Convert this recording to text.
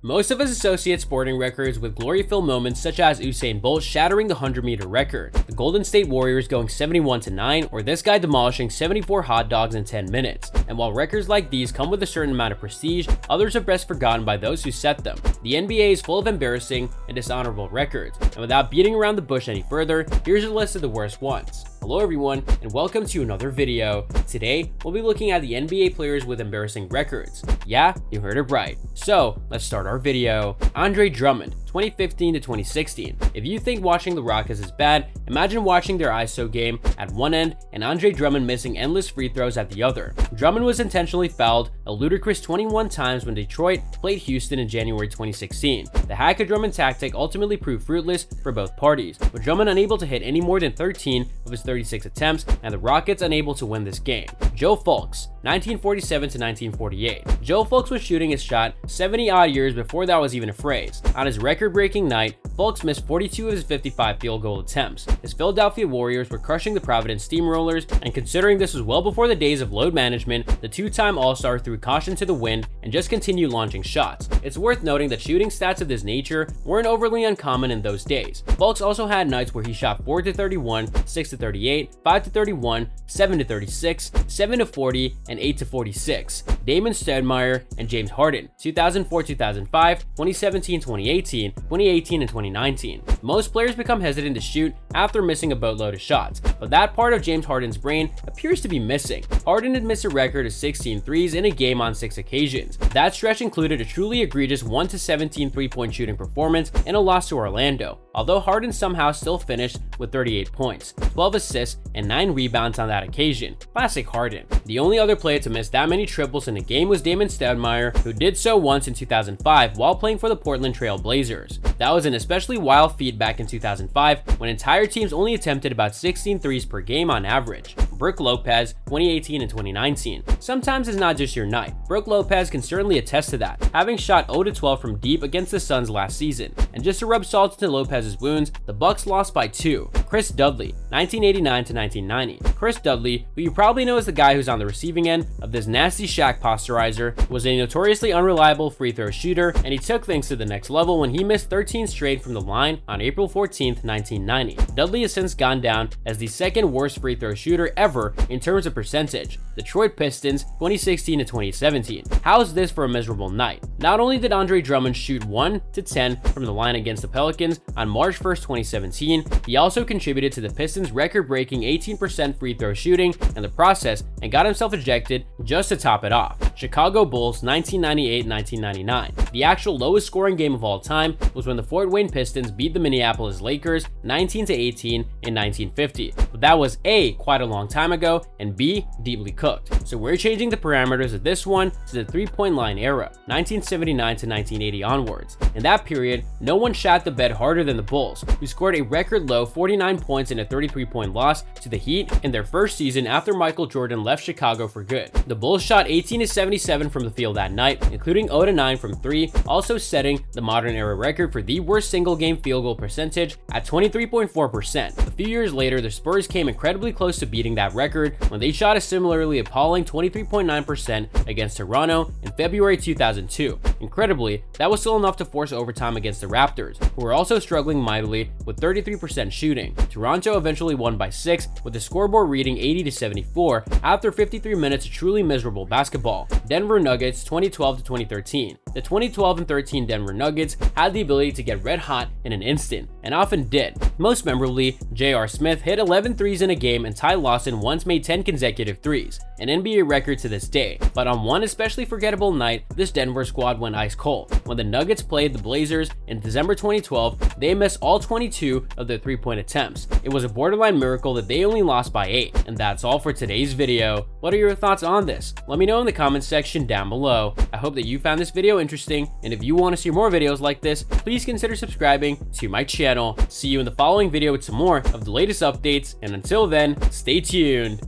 Most of us associate sporting records with glory-filled moments such as Usain Bolt shattering the 100-meter record, the Golden State Warriors going 71-9, or this guy demolishing 74 hot dogs in 10 minutes. And while records like these come with a certain amount of prestige, others are best forgotten by those who set them. The NBA is full of embarrassing and dishonorable records, and without beating around the bush any further, here's a list of the worst ones. Hello everyone, and welcome to another video. Today, we'll be looking at the NBA players with embarrassing records. Yeah, you heard it right. So, let's start our video. Andre Drummond, 2015 to 2016. If you think watching the Rockets is bad, imagine watching their ISO game at one end and Andre Drummond missing endless free throws at the other. Drummond was intentionally fouled a ludicrous 21 times when Detroit played Houston in January 2016. The hack of Drummond tactic ultimately proved fruitless for both parties, with Drummond unable to hit any more than 13 of his 36 attempts and the Rockets unable to win this game. Joe Fulks, 1947 to 1948. Joe Fulks was shooting his shot 70-odd years before that was even a phrase. On his record-breaking night, Fulks missed 42 of his 55 field goal attempts. His Philadelphia Warriors were crushing the Providence Steamrollers, and considering this was well before the days of load management, the two-time All-Star threw caution to the wind and just continued launching shots. It's worth noting that shooting stats of this nature weren't overly uncommon in those days. Fulks also had nights where he shot 4-31, 6-38, 5-31, 7-36, 7-40, and 8-46. Damon Stoudemire and James Harden, 2004-2005, 2017-2018, 2018 and 2019. Most players become hesitant to shoot after missing a boatload of shots, but that part of James Harden's brain appears to be missing. Harden had missed a record of 16 threes in a game on 6 occasions. That stretch included a truly egregious 1-17 3-point shooting performance and a loss to Orlando, although Harden somehow still finished with 38 points, 12 assists, and 9 rebounds on that occasion. Classic Harden. The only other player to miss that many triples in a game was Damon Stoudemire, who did so once in 2005 while playing for the Portland Trail Blazers. That was an especially wild feat back in 2005 when entire teams only attempted about 16 threes per game on average. Brook Lopez, 2018 and 2019. Sometimes it's not just your night. Brook Lopez can certainly attest to that, having shot 0-12 from deep against the Suns last season. And just to rub salt into Lopez's wounds, the Bucks lost by 2. Chris Dudley, 1989 to 1990. Chris Dudley, who you probably know as the guy who's on the receiving end of this nasty Shaq posterizer, was a notoriously unreliable free throw shooter, and he took things to the next level when he missed 13 straight from the line on April 14, 1990. Dudley has since gone down as the second worst free throw shooter ever in terms of percentage. Detroit Pistons, 2016 to 2017. How's this for a miserable night? Not only did Andre Drummond shoot 1-10 from the line against the Pelicans on March 1, 2017, he also contributed to the Pistons' record-breaking 18% free throw shooting in the process and got himself ejected just to top it off. Chicago Bulls, 1998-1999. The actual lowest scoring game of all time was when the Fort Wayne Pistons beat the Minneapolis Lakers 19-18 in 1950. But that was A, quite a long time ago, and B, deeply cooked. So we're changing the parameters of this one to the three-point line era, 1979 to 1980 onwards. In that period, no one shot the bed harder than the Bulls, who scored a record low 49 points in a 33-point loss to the Heat in their first season after Michael Jordan left Chicago for good. The Bulls shot 18-77 from the field that night, including 0-9 from 3, also setting the modern era record for the worst single-game field goal percentage at 23.4%. A few years later, the Spurs came incredibly close to beating that record when they shot a similarly appalling 23.9% against Toronto in February 2002. Incredibly, that was still enough to force overtime against the Raptors, who were also struggling mightily with 33% shooting. Toronto eventually won by 6, with the scoreboard reading 80-74 after 53 minutes of truly miserable basketball. Denver Nuggets, 2012 to 2013. The 2012 and 13 Denver Nuggets had the ability to get red hot in an instant, and often did. Most memorably, J.R. Smith hit 11 threes in a game, and Ty Lawson once made 10 consecutive threes, an NBA record to this day. But on one especially forgettable night, this Denver squad went ice cold. When the Nuggets played the Blazers in December 2012, they missed all 22 of their three-point attempts. It was a borderline miracle that they only lost by 8. And that's all for today's video. What are your thoughts on this? Let me know in the comments section down below. I hope that you found this video interesting, and if you want to see more videos like this, please consider subscribing to my channel. See you in the following video with some more of the latest updates, and until then, stay tuned.